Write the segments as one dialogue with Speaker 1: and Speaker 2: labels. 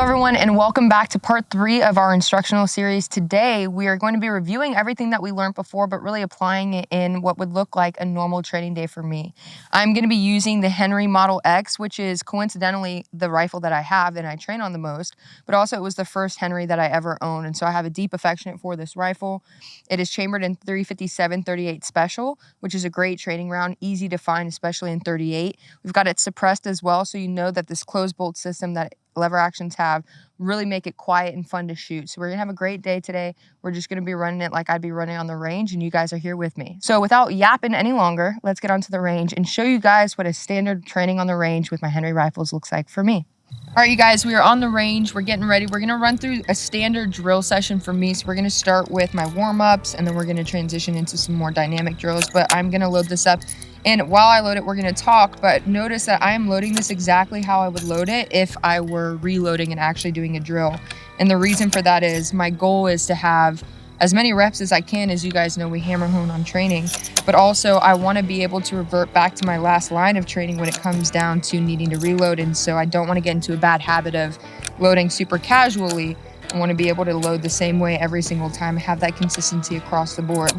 Speaker 1: everyone, and welcome back to part 3 of our instructional series. Today, we are going to be reviewing everything that we learned before, but really applying it in what would look like a normal training day for me. I'm going to be using the Henry Model X, which is coincidentally the rifle that I have and I train on the most, but also it was the first Henry that I ever owned, and so I have a deep affection for this rifle. It is chambered in 357-38 Special, which is a great training round, easy to find, especially in 38. We've got it suppressed as well, so you know that this closed bolt system that lever actions have really make it quiet and fun to shoot. So we're gonna have a great day today. We're just gonna be running it like I'd be running on the range, and you guys are here with me. So without yapping any longer, let's get onto the range and show you guys what a standard training on the range with my Henry rifles looks like for me. All right, you guys, we are on the range. We're getting ready. We're gonna run through a standard drill session for me. So we're gonna start with my warm-ups, and then we're gonna transition into some more dynamic drills, but I'm gonna load this up. And while I load it, we're gonna talk, but notice that I am loading this exactly how I would load it if I were reloading and actually doing a drill. And the reason for that is my goal is to have as many reps as I can. As you guys know, we hammer hone on training, but also I wanna be able to revert back to my last line of training when it comes down to needing to reload. And so I don't wanna get into a bad habit of loading super casually. I wanna be able to load the same way every single time, have that consistency across the board.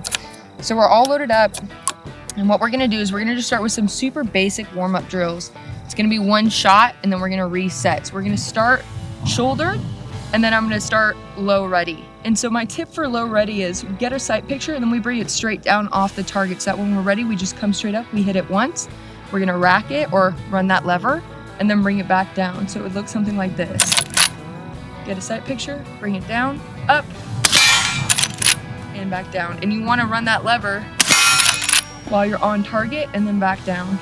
Speaker 1: So we're all loaded up. And what we're gonna do is we're gonna just start with some super basic warm-up drills. It's gonna be one shot, and then we're gonna reset. So we're gonna start shouldered, and then I'm gonna start low ready. And so my tip for low ready is we get a sight picture, and then we bring it straight down off the target, so that when we're ready, we just come straight up, we hit it once. We're gonna rack it or run that lever, and then bring it back down. So it would look something like this. Get a sight picture, bring it down, up, and back down. And you wanna run that lever while you're on target, and then back down.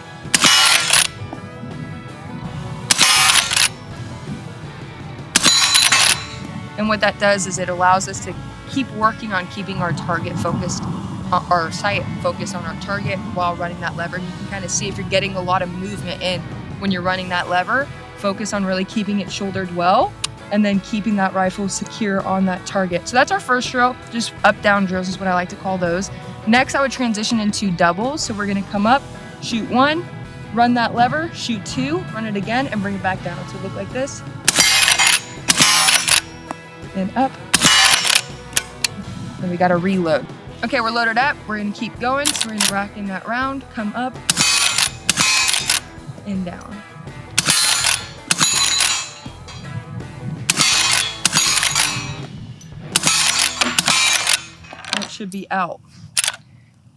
Speaker 1: And what that does is it allows us to keep working on keeping our target focused, our sight focused on our target while running that lever. And you can kind of see if you're getting a lot of movement in when you're running that lever. Focus on really keeping it shouldered well, and then keeping that rifle secure on that target. So that's our first drill. Just up-down drills is what I like to call those. Next, I would transition into doubles. So we're gonna come up, shoot one, run that lever, shoot two, run it again, and bring it back down. So look like this. And up. Then we gotta reload. Okay, we're loaded up. We're gonna keep going. So we're gonna rack in that round, come up, and down. That should be out,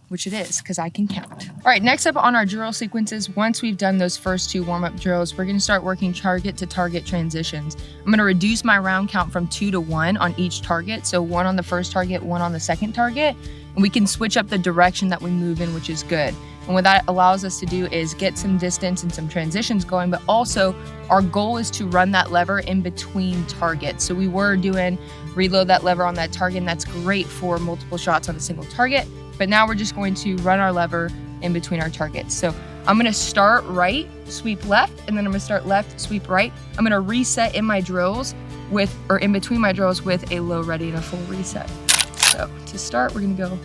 Speaker 1: which it is, because I can count. All right, next up on our drill sequences, once we've done those first two warm-up drills, we're gonna start working target to target transitions. I'm gonna reduce my round count from 2 to 1 on each target. So 1 on the first target, 1 on the second target, and we can switch up the direction that we move in, which is good. And what that allows us to do is get some distance and some transitions going, but also our goal is to run that lever in between targets. So we were doing reload that lever on that target, and that's great for multiple shots on a single target. But now we're just going to run our lever in between our targets. So I'm gonna start right, sweep left, and then I'm gonna start left, sweep right. I'm gonna reset in my drills with, or in between my drills with a low ready and a full reset. So to start, we're gonna go 1,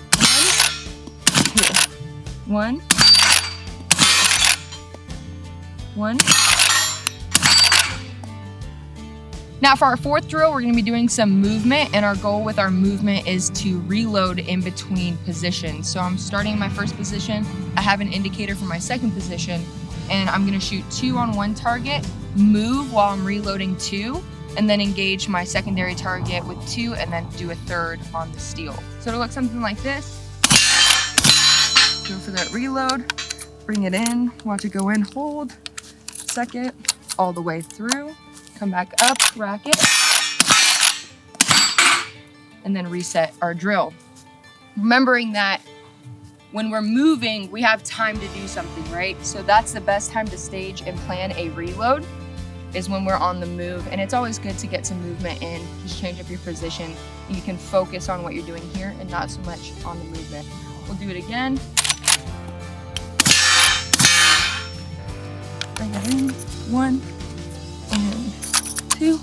Speaker 1: 2, 1, 1. Now for our fourth drill, we're gonna be doing some movement, and our goal with our movement is to reload in between positions. So I'm starting my first position. I have an indicator for my second position, and I'm gonna shoot 2 on one target, move while I'm reloading 2, and then engage my secondary target with 2, and then do a third on the steel. So it'll look something like this. Go for that reload, bring it in, watch it go in, hold, second, all the way through. Come back up, rack it, and then reset our drill. Remembering that when we're moving, we have time to do something, right? So that's the best time to stage and plan a reload, is when we're on the move. And it's always good to get some movement in, just change up your position. You can focus on what you're doing here and not so much on the movement. We'll do it again. Bring it in, 1, and 2.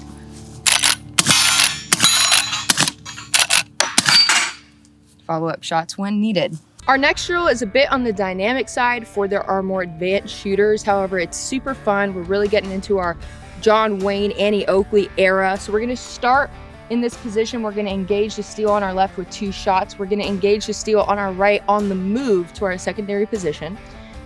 Speaker 1: Follow-up shots when needed. Our next drill is a bit on the dynamic side for our more advanced shooters. However, it's super fun. We're really getting into our John Wayne, Annie Oakley era. So we're gonna start in this position. We're gonna engage the steel on our left with 2 shots. We're gonna engage the steel on our right on the move to our secondary position.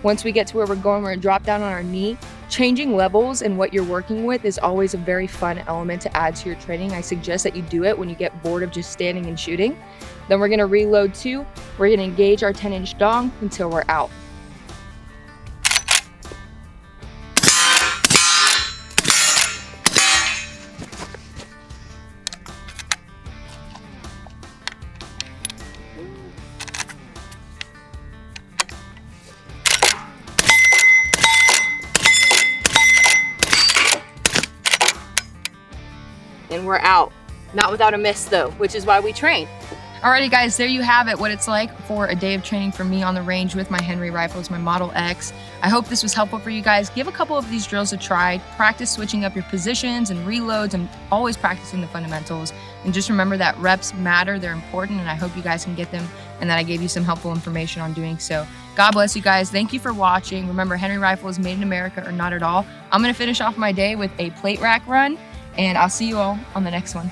Speaker 1: Once we get to where we're going, we're gonna drop down on our knee. Changing levels and what you're working with is always a very fun element to add to your training. I suggest that you do it when you get bored of just standing and shooting. Then we're gonna reload 2. We're gonna engage our 10-inch dong until we're out. And we're out. Not without a miss though, which is why we train. Alrighty guys, there you have it, what it's like for a day of training for me on the range with my Henry rifles, my Model X. I hope this was helpful for you guys. Give a couple of these drills a try. Practice switching up your positions and reloads and always practicing the fundamentals. And just remember that reps matter, they're important, and I hope you guys can get them and that I gave you some helpful information on doing so. God bless you guys. Thank you for watching. Remember, Henry rifle is made in America or not at all. I'm gonna finish off my day with a plate rack run, and I'll see you all on the next one.